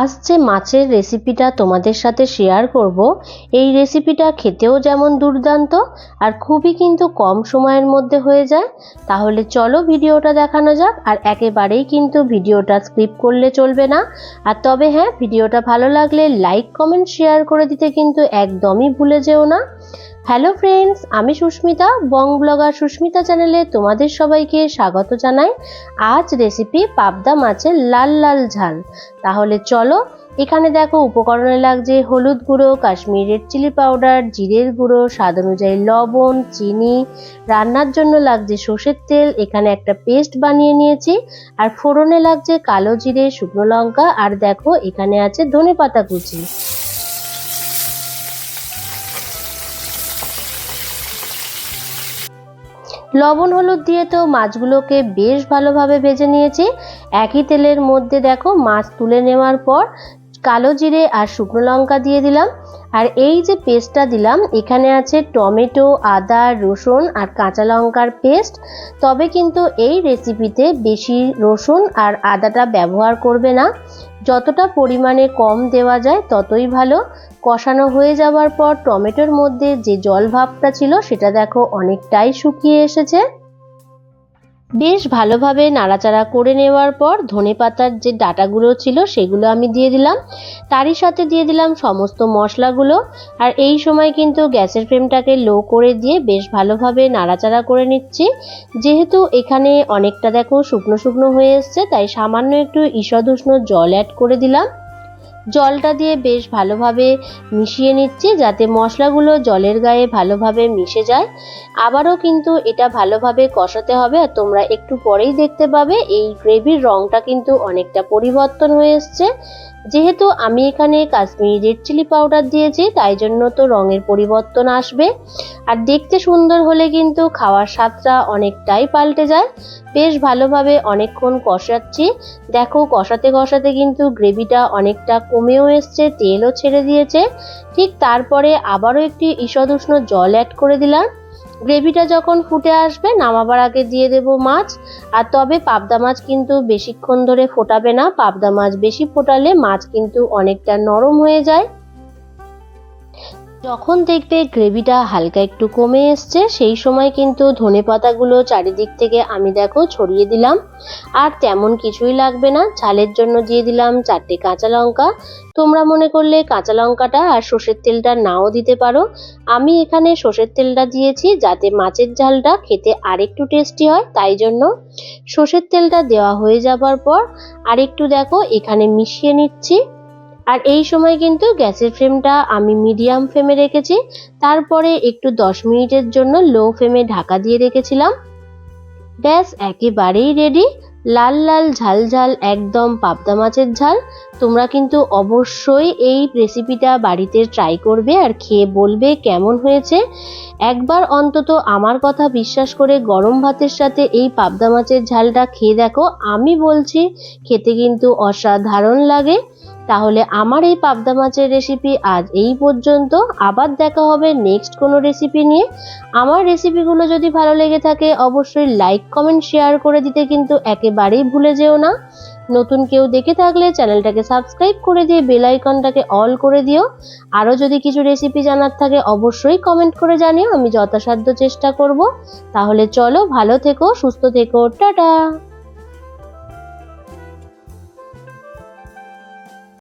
আজ যে মাছের রেসিপিটা তোমাদের সাথে শেয়ার করব, এই রেসিপিটা খেতেও যেমন দুর্দান্ত আর খুবই কিন্তু কম সময়ের মধ্যে হয়ে যায়। তাহলে চলো ভিডিওটা দেখানো যাক। আর একেবারেই কিন্তু ভিডিওটা স্কিপ করলে চলবে না। আর তবে হ্যাঁ, ভিডিওটা ভালো লাগলে লাইক কমেন্ট শেয়ার করে দিতে কিন্তু একদমই ভুলে যেও না। হ্যালো ফ্রেন্ডস, আমি সুস্মিতা, বং ব্লগার সুস্মিতা চ্যানেলে তোমাদের সবাইকে স্বাগত জানাই। আজ রেসিপি পাবদা মাছের লাল লাল ঝাল। তাহলে চলো, এখানে দেখো উপকরণে লাগছে হলুদ গুঁড়ো, কাশ্মীরি রেড চিলি পাউডার, জিরের গুঁড়ো, স্বাদ অনুযায়ী লবণ, চিনি, রান্নার জন্য লাগছে সর্ষের তেল, এখানে একটা পেস্ট বানিয়ে নিয়েছি, আর ফোড়নে লাগছে কালো জিরে, শুকনো লঙ্কা, আর দেখো এখানে আছে ধনেপাতা কুচি। লবণ হলুদ দিয়ে তো মাছগুলোকে বেশ ভালোভাবে ভেজে নিয়েছি। একই তেলের মধ্যে দেখো মাছ তুলে নেওয়ার পর কালো জিরে আর শুকনো লঙ্কা দিয়ে দিলাম। আর এই যে পেস্টটা দিলাম, এখানে আছে টমেটো, আদা, রসুন আর কাঁচা লঙ্কার পেস্ট। তবে কিন্তু এই রেসিপিতে বেশি রসুন আর আদাটা ব্যবহার করবে না, যতটা পরিমাণে কম দেওয়া যায় ততই ভালো। কষানো হয়ে যাওয়ার পর টমেটোর মধ্যে যে জল ভাবটা ছিল সেটা দেখো অনেকটাই শুকিয়ে এসেছে। বেশ ভালোভাবে নাড়াচাড়া করে নেওয়ার পর ধনেপাতার যে ডাঁটাগুলো ছিল সেগুলো আমি দিয়ে দিলাম, তারই সাথে দিয়ে দিলাম সমস্ত মশলাগুলো। আর এই সময় কিন্তু গ্যাসের ফ্লেমটাকে লো করে দিয়ে বেশ ভালোভাবে নাড়াচাড়া করে নিচ্ছি। যেহেতু এখানে অনেকটা দেখো শুকনো শুকনো হয়ে এসছে, তাই সামান্য একটু ঈষৎ উষ্ণ জল অ্যাড করে দিলাম। জলটা দিয়ে বেশ ভালোভাবে মিশিয়ে নিচ্ছি যাতে মশলাগুলো জলের গায়ে ভালোভাবে মিশে যায়। আবারও কিন্তু এটা ভালোভাবে কষাতে হবে। আর তোমরা একটু পরেই দেখতে পাবে এই গ্রেভির রঙটা কিন্তু অনেকটা পরিবর্তন হয়ে এসছে। যেহেতু আমি এখানে কাশ্মীরি রেড চিলি পাউডার দিয়েছি, তাই জন্য তো রঙের পরিবর্তন আসবে। আর দেখতে সুন্দর হলে কিন্তু খাওয়ার স্বাদটা অনেকটাই পাল্টে যায়। বেশ ভালোভাবে অনেকক্ষণ কষাচ্ছি। দেখো কষাতে কষাতে কিন্তু গ্রেভিটা অনেকটা কমেও এসছে, তেলও ছেড়ে দিয়েছে। ঠিক তারপরে আবারও একটি ঈষৎ উষ্ণ জল অ্যাড করে দিলাম। গ্রেভিটা যখন ফুটে আসবে নামাবার আগে দিয়ে দেব মাছ। আর তবে পাবদা মাছ কিন্তু বেশিক্ষণ ধরে ফোটাবে না, পাবদা মাছ বেশি ফোটালে মাছ কিন্তু অনেকটা নরম হয়ে যায়। যখন দেখবে গ্রেভিটা হালকা একটু কমে এসছে, সেই সময় কিন্তু ধনেপাতাগুলো চারিদিক থেকে আমি দেখো ছড়িয়ে দিলাম। আর তেমন কিছুই লাগবে না, ঝালের জন্য দিয়ে দিলাম 4টে কাঁচা লঙ্কা। তোমরা মনে করলে কাঁচা লঙ্কাটা আর সর্ষের তেলটা নাও দিতে পারো। আমি এখানে সর্ষের তেলটা দিয়েছি যাতে মাছের ঝালটা খেতে আরেকটু টেস্টি হয়, তাই জন্য সর্ষের তেলটা দেওয়া হয়ে যাবার পর আরেকটু দেখো এখানে মিশিয়ে নিচ্ছি। আর এই সময় কিন্তু গ্যাসের ফ্লেমটা আমি মিডিয়াম ফ্লেমে রেখেছি। তারপরে একটু 10 মিনিটের জন্য লো ফ্লেমে ঢাকা দিয়ে রেখেছিলাম। ব্যাস একেবারেই রেডি, লাল লাল ঝাল ঝাল একদম পাবদা মাছের ঝাল। তোমরা কিন্তু অবশ্যই এই রেসিপিটা বাড়িতে ট্রাই করবে আর খেয়ে বলবে কেমন হয়েছে। একবার অন্তত আমার কথা বিশ্বাস করে গরম ভাতের সাথে এই পাবদা মাছের ঝালটা খেয়ে দেখো, আমি বলছি খেতে কিন্তু অসাধারণ লাগে। তাহলে আমার এই পাবদা মাছের রেসিপি আজ এই পর্যন্ত। আবার দেখা হবে নেক্সট কোনো রেসিপি নিয়ে। আমার রেসিপিগুলো যদি ভালো লেগে থাকে অবশ্যই লাইক কমেন্ট শেয়ার করে দিতে কিন্তু একেবারেই ভুলে যেও না। নতুন কেউ দেখে থাকলে চ্যানেলটাকে সাবস্ক্রাইব করে দিয়ে বেল আইকনটাকে অল করে দিও। আরও যদি কিছু রেসিপি জানার থাকে অবশ্যই কমেন্ট করে জানিও, আমি যথাসাধ্য চেষ্টা করব। তাহলে চলো, ভালো থেকো, সুস্থ থেকো, টাটা।